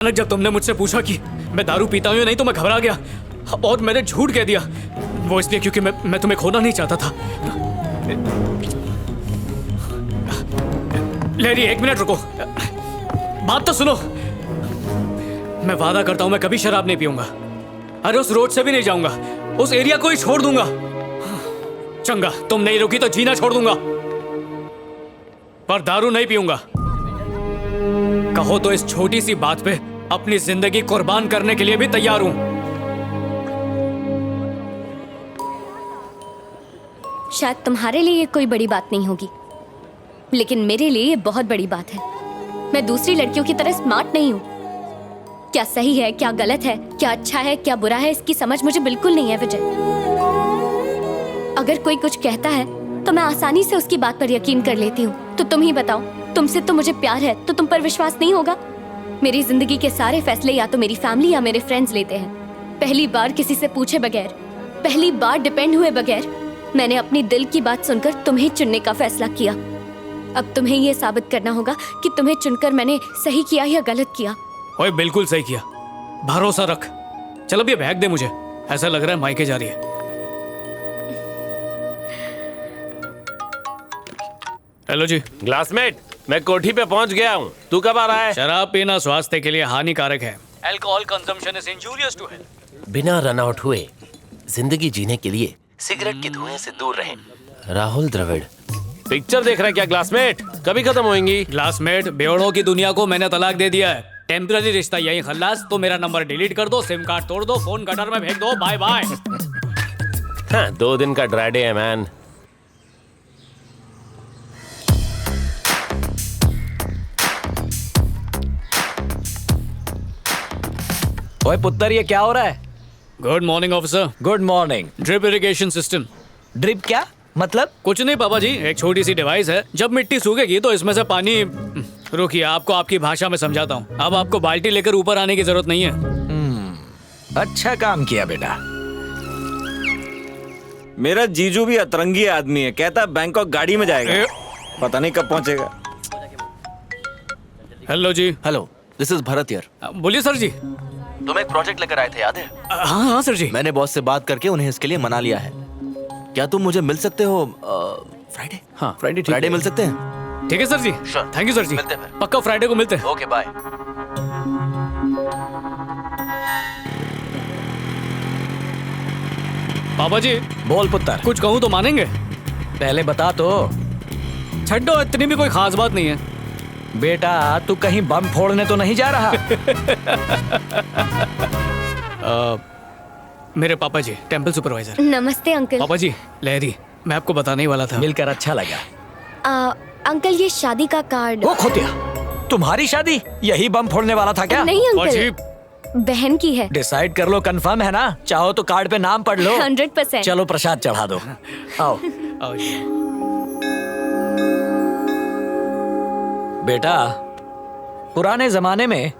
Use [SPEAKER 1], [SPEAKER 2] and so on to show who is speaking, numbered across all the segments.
[SPEAKER 1] जब तुमने मुझसे पूछा कि मैं दारू पीता हूँ या नहीं तो मैं घबरा गया और मैंने झूठ कह दिया। वो इसलिए क्योंकि मैं तुम्हें खोना नहीं चाहता था। लहरी, एक मिनट रुको, बात तो सुनो। मैं वादा करता हूं मैं कभी शराब नहीं पीऊंगा। अरे उस रोड से भी नहीं जाऊंगा, उस एरिया को ही छोड़ दूंगा। चंगा, तुम नहीं रुकी तो जीना छोड़ दूंगा, पर दारू नहीं पीऊंगा। कहो तो इस छोटी सी बात पे अपनी जिंदगी कुर्बान करने के लिए भी तैयार हूं।
[SPEAKER 2] शायद तुम्हारे लिए ये कोई बड़ी बात नहीं होगी, लेकिन मेरे लिए ये बहुत बड़ी बात है। मैं दूसरी लड़कियों की तरह स्मार्ट नहीं हूँ। क्या सही है, क्या गलत है, क्या अच्छा है, क्या बुरा है, इसकी समझ मुझे बिल्कुल नहीं है विजय। अगर कोई कुछ कहता है तो मैं आसानी से उसकी बात पर यकीन कर लेती हूँ। तो तुम ही बताओ, तुमसे तो मुझे प्यार है तो तुम पर विश्वास नहीं होगा? मेरी जिंदगी के सारे फैसले या तो मेरी फैमिली या मेरे फ्रेंड्स लेते हैं। पहली बार किसी से पूछे बगैर, पहली बार डिपेंड हुए बगैर मैंने अपनी दिल की बात सुनकर तुम्हें चुनने का फैसला किया। अब तुम्हें ये साबित करना होगा कि तुम्हें चुनकर मैंने सही किया या गलत किया।
[SPEAKER 1] ओए, बिल्कुल सही किया, भरोसा रख। चल अब ये बैग दे मुझे, ऐसा लग रहा है मायके जा रही है। हेलो जी।
[SPEAKER 3] क्लासमेट, मैं कोठी पे पहुंच गया हूँ। तू कब आ रहा है?
[SPEAKER 1] शराब पीना स्वास्थ्य के लिए हानिकारक है। Alcohol consumption is injurious to health.
[SPEAKER 3] बिना रन आउट हुए जिंदगी जीने के लिए सिगरेट के धुएं से दूर रहें। राहुल द्रविड़। पिक्चर देख रहा है क्या क्लासमेट? कभी खत्म होएंगी।
[SPEAKER 1] क्लासमेट, बेवड़ों की दुनिया को मैंने तलाक दे दिया है। टेम्पररी रिश्ता यही खल्लास। तो मेरा नंबर डिलीट कर दो, सिम कार्ड तोड़ दो, फोन गटर में फेंक दो, बाय बाय।
[SPEAKER 3] हाँ, 2 दिन का ड्राई डे है मैन।
[SPEAKER 4] ओए पुत्तर, ये क्या हो रहा है?
[SPEAKER 1] Good morning officer.
[SPEAKER 4] Good morning.
[SPEAKER 1] Drip irrigation system.
[SPEAKER 4] Drip क्या मतलब?
[SPEAKER 1] कुछ नहीं पापा जी, एक छोटी सी डिवाइस है। जब मिट्टी सूखेगी तो इसमें से पानी। रुकिए, आपको आपकी भाषा में समझाता हूँ। अब आपको बाल्टी लेकर ऊपर आने की जरूरत नहीं है।
[SPEAKER 4] अच्छा काम किया बेटा।
[SPEAKER 5] मेरा जीजू भी अतरंगी आदमी है, कहता बैंकॉक गाड़ी में जाएगा, पता नहीं कब पहुंचेगा।
[SPEAKER 1] Hello ji.
[SPEAKER 6] Hello, this is Bharat here.
[SPEAKER 1] बोलिए सर जी।
[SPEAKER 6] तुम एक प्रोजेक्ट लेकर आए थे, याद है?
[SPEAKER 1] हाँ हाँ सर जी।
[SPEAKER 6] मैंने बॉस से बात करके उन्हें इसके लिए मना लिया है। क्या तुम मुझे मिल सकते हो फ्राइडे?
[SPEAKER 1] हाँ, फ्राइडे ठीक
[SPEAKER 6] फ्राइडे
[SPEAKER 1] है।
[SPEAKER 6] मिल सकते हैं?
[SPEAKER 1] ठीक है sir ji.
[SPEAKER 6] Sure.
[SPEAKER 1] Thank you sir ji.
[SPEAKER 6] मिलते हैं फिर।
[SPEAKER 1] पक्का फ्राइडे को मिलते हैं।
[SPEAKER 6] Okay bye.
[SPEAKER 1] पापा जी
[SPEAKER 4] बोल पुत्तर।
[SPEAKER 1] कुछ कहूँ तो मानेंगे?
[SPEAKER 4] पहले बता तो।
[SPEAKER 1] छड्डो, इतनी भी कोई खास बात नहीं है।
[SPEAKER 4] बेटा, तू कहीं बम फोड़ने तो नहीं जा रहा?
[SPEAKER 1] मेरे पापा जी टेम्पल सुपरवाइजर।
[SPEAKER 2] नमस्ते अंकल।
[SPEAKER 1] पापा जी, लहरी, मैं आपको बताने ही वाला था।
[SPEAKER 4] मिलकर अच्छा लगा।
[SPEAKER 2] अंकल, ये शादी का कार्ड।
[SPEAKER 4] वो खोतिया, तुम्हारी शादी? यही बम फोड़ने वाला था क्या?
[SPEAKER 2] नहीं
[SPEAKER 1] पापा जी,
[SPEAKER 2] अंकल, बहन की है।
[SPEAKER 4] डिसाइड कर लो, कंफर्म है ना? चाहो तो कार्ड पे नाम पढ़ लो।
[SPEAKER 2] 100%।
[SPEAKER 4] चलो प्रसाद चढ़ा दो। आओ
[SPEAKER 1] आओ जी।
[SPEAKER 4] बेटा, पुराने जमाने में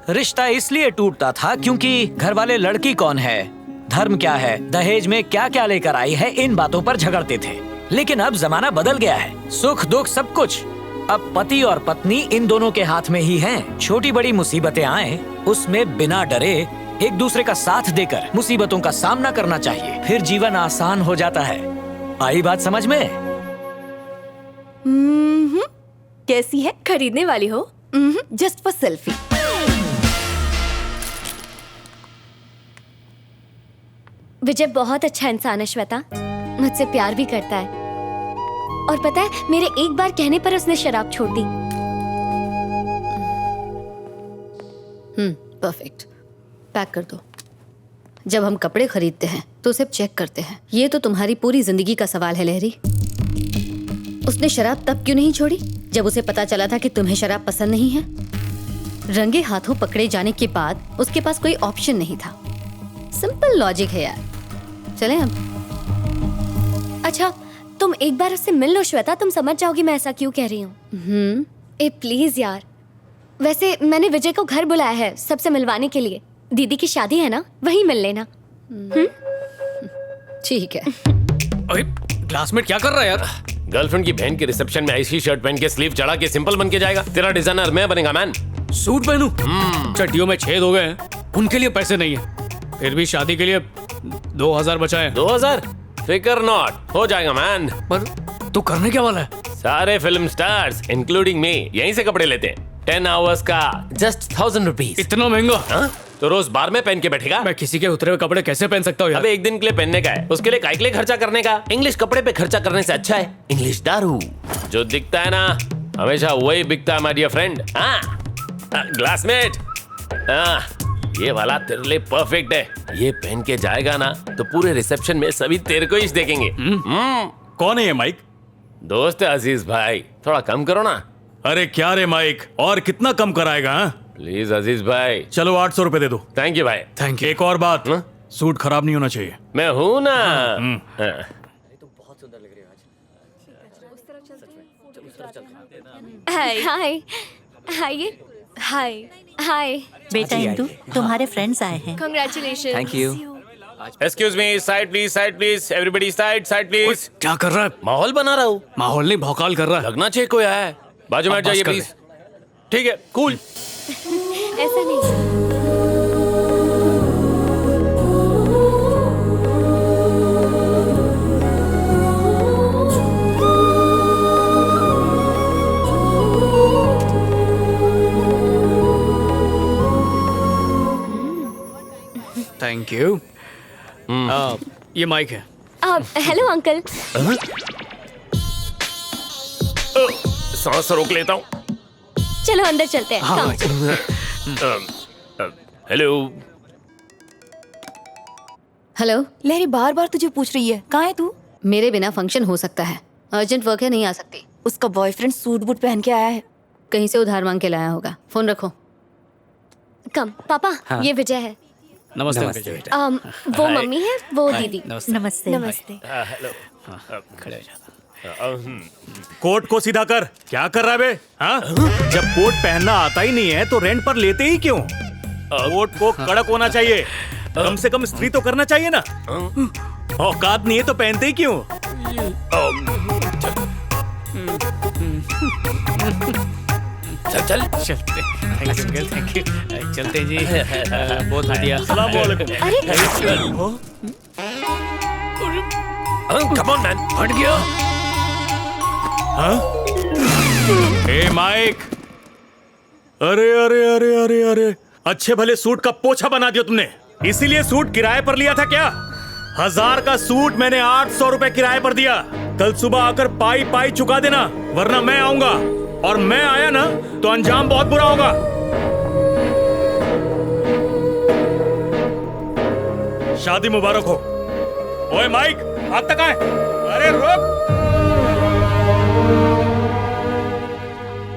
[SPEAKER 4] रिश्ता इसलिए टूटता था क्योंकि घर वाले लड़की कौन है, धर्म क्या है, दहेज में क्या क्या लेकर आई है, इन बातों पर झगड़ते थे। लेकिन अब जमाना बदल गया है। सुख दुख सब कुछ अब पति और पत्नी इन दोनों के हाथ में ही हैं। छोटी बड़ी मुसीबतें आए, उसमें बिना डरे एक दूसरे का साथ देकर मुसीबतों का सामना करना चाहिए, फिर जीवन आसान हो जाता है। आई बात समझ में?
[SPEAKER 7] कैसी है?
[SPEAKER 2] खरीदने वाली हो?
[SPEAKER 7] Just for selfie.
[SPEAKER 2] विजय बहुत अच्छा इंसान है श्वेता, मुझसे प्यार भी करता है। और पता है, मेरे एक बार कहने पर उसने शराब छोड़ दी।
[SPEAKER 7] परफेक्ट। पैक कर दो। जब हम कपड़े खरीदते हैं तो उसे चेक करते हैं। ये तो तुम्हारी पूरी जिंदगी का सवाल है लहरी। उसने शराब तब क्यों नहीं छोड़ी जब उसे पता चला था कि तुम्हें शराब पसंद नहीं है? रंगे हाथों पकड़े जाने के बाद उसके पास कोई ऑप्शन नहीं था। सिंपल लॉजिक है यार। चलें अब।
[SPEAKER 2] अच्छा, तुम एक बार उससे मिल लो श्वेता, तुम समझ जाओगी मैं ऐसा क्यों कह रही हूँ। ए प्लीज यार। वैसे मैंने विजय को घर बुलाया है सबसे मिलवाने के लिए। दीदी की शादी है ना, वहीं मिल लेना।
[SPEAKER 7] ठीक है।
[SPEAKER 1] अरे क्लासमेट क्या कर रहा है यार?
[SPEAKER 3] गर्लफ्रेंड की बहन के रिसेप्शन में ऐसी शर्ट पहन के स्लीव चढ़ा के सिंपल बन के जाएगा? तेरा डिजाइनर मैं बनेगा मैन।
[SPEAKER 1] सूट पहनूं? चड्डियों में छेद हो गए हैं, उनके लिए पैसे नहीं है। फिर भी शादी के लिए 2000 बचाए।
[SPEAKER 3] 2000? फिकर नॉट, हो जाएगा मैन।
[SPEAKER 1] पर तू करने क्या वाला है?
[SPEAKER 3] सारे फिल्म स्टार्स इंक्लूडिंग मी यहीं से कपड़े लेते हैं। 10 आवर्स का जस्ट 1000 रुपीज।
[SPEAKER 1] इतना महंगा?
[SPEAKER 3] हाँ? तो रोज बार में पहन के बैठेगा?
[SPEAKER 1] मैं किसी के उतरे हुए कपड़े कैसे पहन सकता हूँ यार?
[SPEAKER 3] अबे एक दिन के लिए पहनने का है, उसके लिए काय के लिए खर्चा करने का? इंग्लिश कपड़े पे खर्चा करने से अच्छा है इंग्लिश दारू। जो दिखता है ना हमेशा वही बिकता है माय डियर फ्रेंड। हाँ ग्लासमेट, हाँ ये वाला तेरे लिए परफेक्ट है। ये पहन के जाएगा ना तो पूरे रिसेप्शन में सभी तेरे को ही देखेंगे।
[SPEAKER 5] कौन है ये माइक?
[SPEAKER 3] दोस्त है अजीज भाई, थोड़ा कम करो ना।
[SPEAKER 5] अरे क्या रे माइक, और कितना कम कराएगा? हाँ?
[SPEAKER 3] प्लीज अजीज भाई।
[SPEAKER 5] चलो 800 रुपए दे दो।
[SPEAKER 3] थैंक यू भाई।
[SPEAKER 1] Thank you.
[SPEAKER 5] एक और बात,
[SPEAKER 3] हाँ?
[SPEAKER 5] सूट खराब नहीं होना चाहिए।
[SPEAKER 3] मैं हूं ना। हाँ।
[SPEAKER 2] हाय हाय हाय हाय हाय।
[SPEAKER 8] बेटा इंदु, तुम्हारे फ्रेंड्स आए हैं।
[SPEAKER 2] Congratulation.
[SPEAKER 4] Thank you.
[SPEAKER 3] Excuse me, side please, everybody side please.
[SPEAKER 1] क्या कर रहा है?
[SPEAKER 3] माहौल बना रहा हूँ।
[SPEAKER 1] माहौल नहीं, भौकाल कर रहा है।
[SPEAKER 3] लगना चाहिए कोई है। बाजू में
[SPEAKER 1] अब
[SPEAKER 3] हट जाइए
[SPEAKER 1] बस कर
[SPEAKER 3] प्लीज। ठीक है, कूल।
[SPEAKER 2] ऐसा नहीं।
[SPEAKER 1] Thank you. ये माइक है।
[SPEAKER 2] Hello uncle.
[SPEAKER 3] सांस रोक लेता हूँ।
[SPEAKER 2] चलो अंदर चलते हैं।
[SPEAKER 1] हाँ,
[SPEAKER 2] Come.
[SPEAKER 3] हेलो।
[SPEAKER 7] हेलो,
[SPEAKER 8] लहरी बार बार तुझे पूछ रही है, कहाँ है तू?
[SPEAKER 7] मेरे बिना फंक्शन हो सकता है, अर्जेंट वर्क है, नहीं आ सकती।
[SPEAKER 8] उसका बॉयफ्रेंड सूट बूट पहन के आया है।
[SPEAKER 7] कहीं से उधार मांग के लाया होगा। फोन रखो।
[SPEAKER 2] कम पापा, ये विजय है।
[SPEAKER 1] नमस्ते अंकल जी।
[SPEAKER 2] वो मम्मी है, वो दीदी।
[SPEAKER 8] नमस्ते।
[SPEAKER 2] नमस्ते।
[SPEAKER 1] खड़े हो जा।
[SPEAKER 5] कोट को सीधा कर। क्या कर रहा है बे? हाँ? जब कोट पहनना आता ही नहीं है तो रेंट पर लेते ही क्यों? कोट को कड़क होना चाहिए, कम से कम इस्त्री तो करना चाहिए ना। औकात नहीं है तो पहनते ही क्यों?
[SPEAKER 3] चल
[SPEAKER 1] चलते। Thank you uncle, thank you. चलते जी। बहुत बढ़िया।
[SPEAKER 5] अस्सलाम वालेकुम।
[SPEAKER 3] Come on man.
[SPEAKER 1] हट गया।
[SPEAKER 5] ए माइक, अरे अरे अरे अरे अरे, अच्छे भले सूट का पोछा बना दिया तुमने। इसीलिए सूट किराए पर लिया था क्या? 1000 का सूट मैंने 800 रुपए किराए पर दिया। कल सुबह आकर पाई पाई चुका देना, वरना मैं आऊंगा, और मैं आया ना तो अंजाम बहुत बुरा होगा। शादी मुबारक हो। ओए माइक, हाथ तक आए। अरे रोक।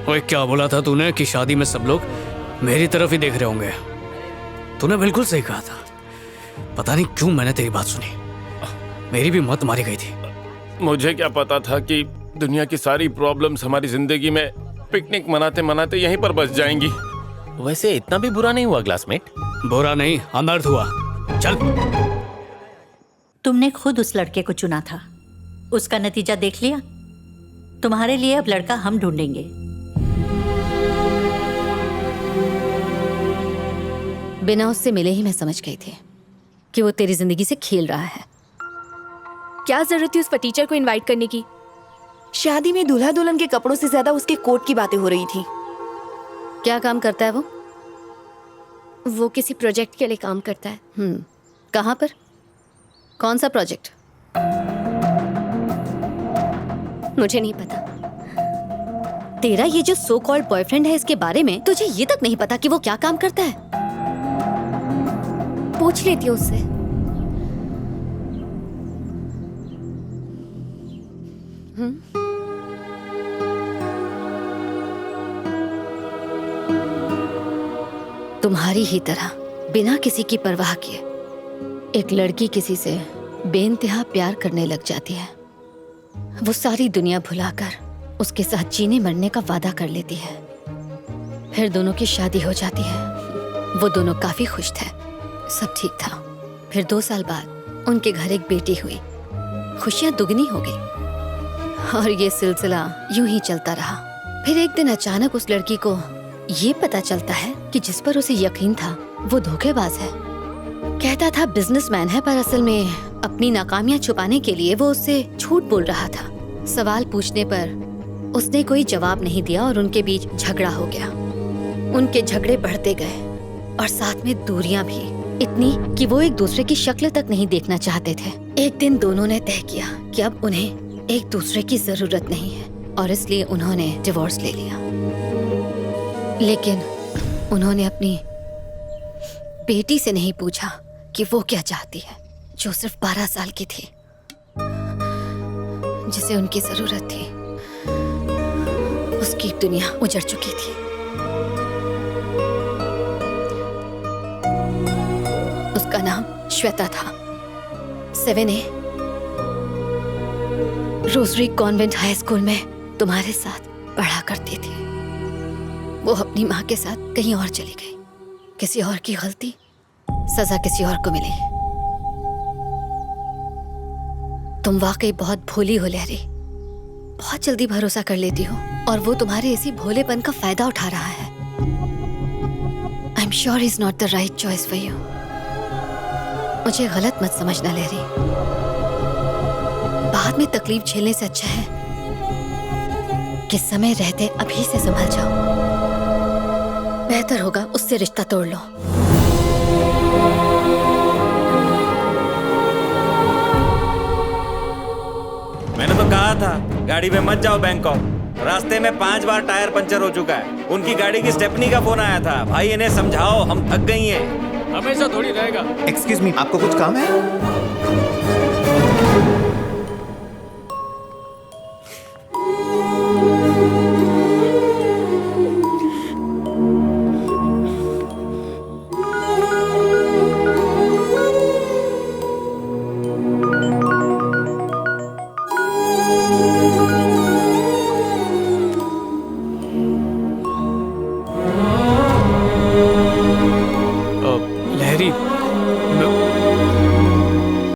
[SPEAKER 1] ओए क्या बोला था तूने कि शादी में सब लोग मेरी तरफ ही देख रहे होंगे? तूने बिल्कुल सही कहा था। पता नहीं क्यों मैंने तेरी बात सुनी। मेरी भी मत मारी गई थी।
[SPEAKER 3] मुझे क्या पता था कि दुनिया की सारी प्रॉब्लम्स हमारी जिंदगी में पिकनिक मनाते मनाते यहीं पर बस जाएंगी। वैसे इतना भी बुरा नहीं हुआ क्लासमेट।
[SPEAKER 1] बुरा नहीं, अनर्थ हुआ। चल।
[SPEAKER 8] तुमने खुद उस लड़के को चुना था, उसका नतीजा देख लिया। तुम्हारे लिए अब लड़का हम ढूंढेंगे।
[SPEAKER 7] बिना उससे मिले ही मैं समझ गई थी कि वो तेरी जिंदगी से खेल रहा है।
[SPEAKER 2] क्या जरूरत थी उस पर टीचर को इनवाइट करने की?
[SPEAKER 9] शादी में दूल्हा दुल्हन के कपड़ों से ज्यादा उसके कोट की बातें हो रही थी।
[SPEAKER 7] क्या काम करता है वो?
[SPEAKER 2] वो किसी प्रोजेक्ट के लिए काम करता है।
[SPEAKER 7] कहाँ पर? कौन सा प्रोजेक्ट?
[SPEAKER 2] मुझे नहीं पता।
[SPEAKER 7] तेरा ये जो सो कॉल्ड बॉयफ्रेंड है, इसके बारे में तुझे ये तक नहीं पता कि वो क्या काम करता है?
[SPEAKER 2] पूछ लेती हूँ उससे।
[SPEAKER 7] तुम्हारी ही तरह बिना किसी की परवाह किए एक लड़की किसी से बेइंतहा प्यार करने लग जाती है। वो सारी दुनिया भुलाकर उसके साथ जीने मरने का वादा कर लेती है। फिर दोनों की शादी हो जाती है। वो दोनों काफी खुश थे, सब ठीक था। फिर 2 साल बाद उनके घर एक बेटी हुई। खुशियां दुगनी हो गई और ये सिलसिला यूं ही चलता रहा। फिर एक दिन अचानक उस लड़की को ये पता चलता है कि जिस पर उसे यकीन था वो धोखेबाज है। कहता था बिजनेसमैन है, पर असल में अपनी नाकामियां छुपाने के लिए वो उससे झूठ बोल रहा था। सवाल पूछने पर उसने कोई जवाब नहीं दिया और उनके बीच झगड़ा हो गया। उनके झगड़े बढ़ते गए और साथ में दूरियां भी, इतनी कि वो एक दूसरे की शक्ल तक नहीं देखना चाहते थे। एक दिन दोनों ने तय किया कि अब उन्हें एक दूसरे की जरूरत नहीं है और इसलिए उन्होंने डिवोर्स ले लिया। लेकिन उन्होंने अपनी बेटी से नहीं पूछा कि वो क्या चाहती है, जो सिर्फ 12 साल की थी, जिसे उनकी जरूरत थी। उसकी दुनिया उजड़ चुकी थी। उसका नाम श्वेता था। 7A rosary convent high school में तुम्हारे साथ पढ़ा करती थी। वो अपनी माँ के साथ कहीं और चली गई। किसी और की गलती, सजा किसी और को मिली। तुम वाकई बहुत भोली हो लहरी, बहुत जल्दी भरोसा कर लेती हो और वो तुम्हारे इसी भोलेपन का फायदा उठा रहा है। I am sure is not the right choice for you. मुझे गलत मत समझना लहरी, बाद में तकलीफ झेलने से अच्छा है कि समय रहते अभी से संभल जाओ। बेहतर होगा उससे रिश्ता तोड़ लो।
[SPEAKER 10] मैंने तो कहा था गाड़ी में मत जाओ बैंकॉक। रास्ते में 5 बार टायर पंचर हो चुका है। उनकी गाड़ी की स्टेपनी का फोन आया था, भाई इन्हें समझाओ, हम थक गई हैं।
[SPEAKER 1] हमेशा थोड़ी रहेगा।
[SPEAKER 11] एक्सक्यूज मी, आपको कुछ काम है?